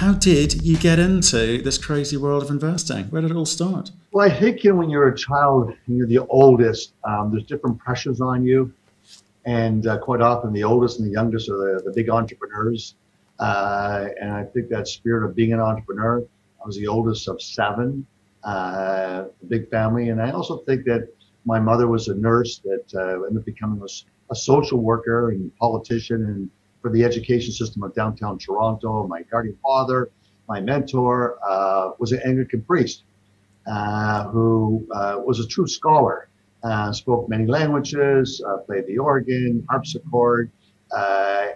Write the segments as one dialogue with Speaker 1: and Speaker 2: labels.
Speaker 1: how did you get into this crazy world of investing? Where did it all start?
Speaker 2: Well, I think, you know, when you're a child and you're the oldest, there's different pressures on you. And quite often the oldest and the youngest are the big entrepreneurs. And I think that spirit of being an entrepreneur, I was the oldest of seven, a big family. And I also think that my mother was a nurse that ended up becoming a social worker and politician and for the education system of downtown Toronto. My guardian father, my mentor, was an Endo Caprice, who was a true scholar. Spoke many languages, played the organ, harpsichord,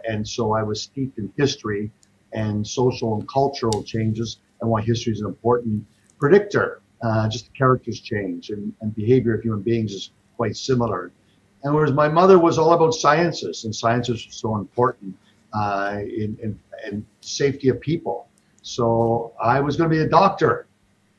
Speaker 2: and so I was steeped in history and social and cultural changes and why history is an important predictor. Just the characters change and behavior of human beings is quite similar. And whereas my mother was all about sciences, and sciences were so important in safety of people. So I was going to be a doctor,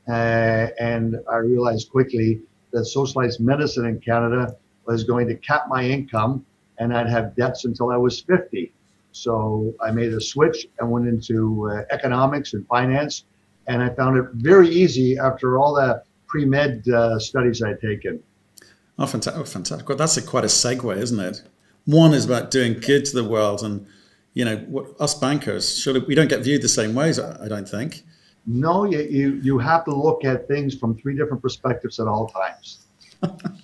Speaker 2: and I realized quickly that socialized medicine in Canada was going to cap my income and I'd have debts until I was 50. So I made a switch and went into economics and finance. And I found it very easy after all the pre-med studies I'd taken.
Speaker 1: Oh, fantastic. Well, that's quite a segue, isn't it? One is about doing good to the world. And, you know, us bankers, surely we don't get viewed the same ways, I don't think.
Speaker 2: No, you have to look at things from three different perspectives at all times.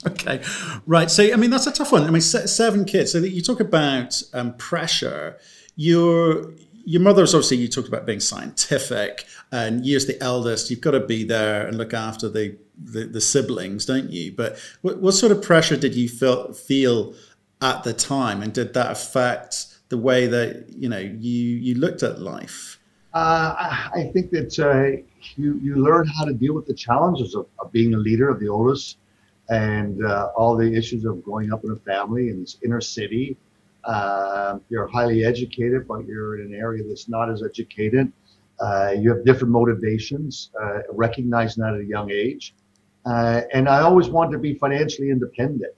Speaker 1: Okay, right. So, I mean, that's a tough one. I mean, 7 kids. So that you talk about pressure. Your mother's obviously, you talked about being scientific, and you're the eldest. You've got to be there and look after the siblings, don't you? But what sort of pressure did you feel at the time, and did that affect the way that you looked at life?
Speaker 2: I think that you learn how to deal with the challenges of being a leader of the oldest, and all the issues of growing up in a family in this inner city. You're highly educated, but you're in an area that's not as educated. You have different motivations, recognizing that at a young age. And I always wanted to be financially independent.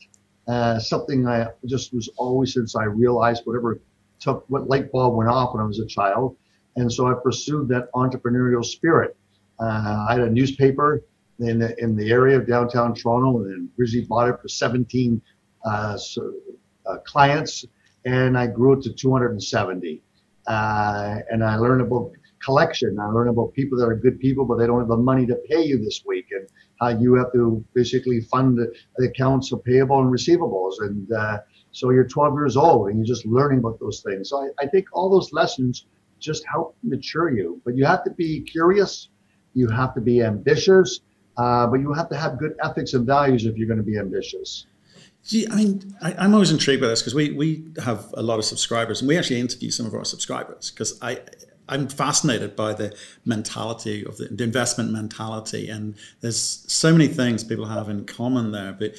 Speaker 2: Something I just was always, since I realized what light bulb went off when I was a child. And so I pursued that entrepreneurial spirit. I had a newspaper in the area of downtown Toronto, and then originally bought it for 17 clients, and I grew it to 270. And I learned about collection. I learned about people that are good people, but they don't have the money to pay you this week, and how you have to basically fund the accounts of payable and receivables. And so you're 12 years old, and you're just learning about those things. So I think all those lessons just help mature you. But you have to be curious. You have to be ambitious. But you have to have good ethics and values if you're going to be ambitious.
Speaker 1: Gee, I mean, I'm always intrigued by this because we have a lot of subscribers, and we actually interview some of our subscribers because I'm fascinated by the mentality of the investment mentality, and there's so many things people have in common there. But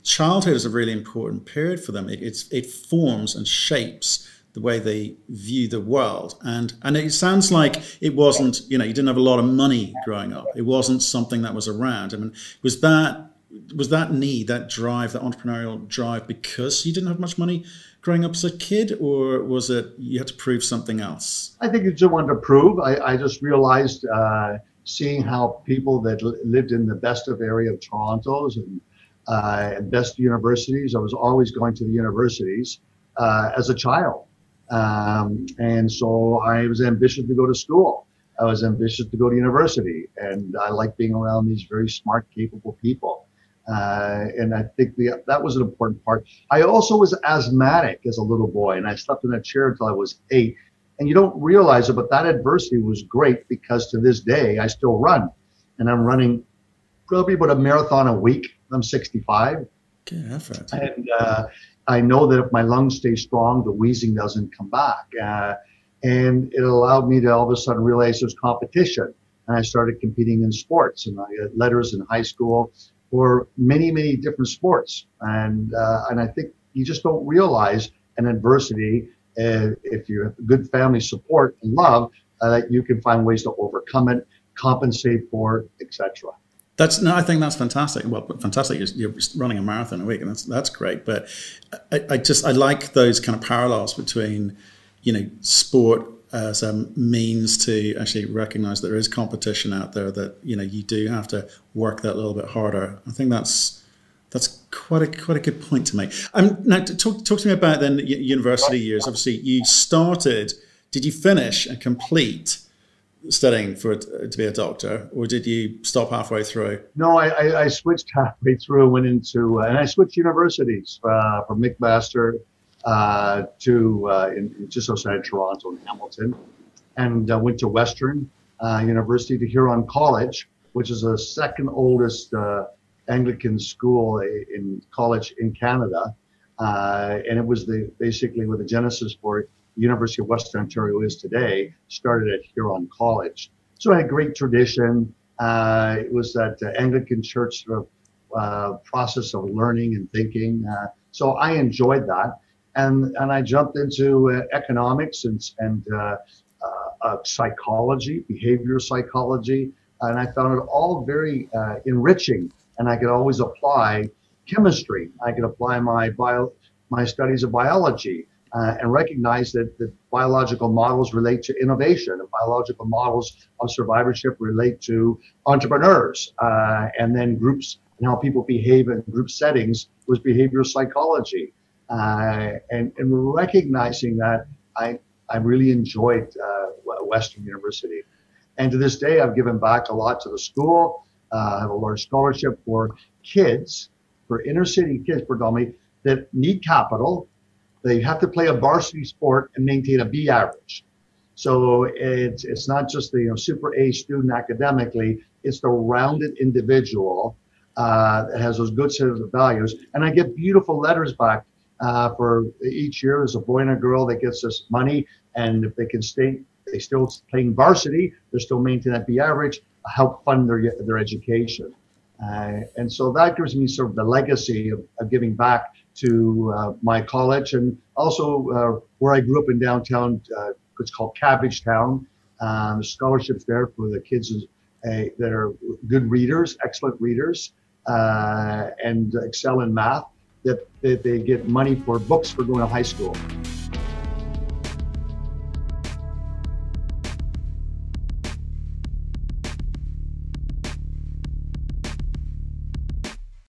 Speaker 1: childhood is a really important period for them. It forms and shapes the way they view the world. And it sounds like it wasn't, you didn't have a lot of money growing up. It wasn't something that was around. I mean, was that need, that drive, that entrepreneurial drive, because you didn't have much money growing up as a kid, or was it you had to prove something else?
Speaker 2: I think you just wanted to prove. I just realized, seeing how people that lived in the best of area of Toronto's and best universities, I was always going to the universities as a child. And so I was ambitious to go to school. I was ambitious to go to university, and I like being around these very smart, capable people. And I think that was an important part. I also was asthmatic as a little boy, and I slept in a chair until I was 8. And you don't realize it, but that adversity was great, because to this day, I still run. And I'm running probably about a marathon a week. I'm 65.
Speaker 1: Good effort.
Speaker 2: And I know that if my lungs stay strong, the wheezing doesn't come back. And it allowed me to all of a sudden realize there's competition. And I started competing in sports, and I got letters in high school for many, many different sports. And I think you just don't realize an adversity, if you have good family support and love, that you can find ways to overcome it, compensate for it, etc.
Speaker 1: I think that's fantastic. Well, fantastic. You're running a marathon a week, and that's great. But I like those kind of parallels between, sport as a means to actually recognize that there is competition out there, that you do have to work that little bit harder. I think that's quite a good point to make. Now talk to me about then university years. Obviously you started, did you finish and complete studying to be a doctor, or did you stop halfway through?
Speaker 2: No, I switched halfway through, went into, and I switched universities from McMaster to just outside Toronto in Hamilton, and went to Western University, to Huron College, which is the second oldest Anglican school in college in Canada, and it was basically where the genesis for University of Western Ontario is today, started at Huron College. So I had great tradition. It was that Anglican church sort of process of learning and thinking. So I enjoyed that. And I jumped into economics and psychology, behavior psychology. And I found it all very enriching. And I could always apply chemistry. I could apply my studies of biology. And recognize that the biological models relate to innovation, and biological models of survivorship relate to entrepreneurs, and then groups, and how people behave in group settings was behavioral psychology. And recognizing that, I really enjoyed Western University. And to this day, I've given back a lot to the school. I have a large scholarship for kids, for inner city kids predominantly, that need capital. They have to play a varsity sport and maintain a B average. So it's not just the super A student academically, it's the rounded individual that has those good set of values. And I get beautiful letters back for each year. There's a boy and a girl that gets this money, and if they can stay, they still playing varsity, they're still maintaining that B average, help fund their education. And so that gives me sort of the legacy of giving back to my college, and also where I grew up in downtown, it's called Cabbage Town. The scholarships there for the kids that are good readers, excellent readers, and excel in math, that they get money for books for going to high school.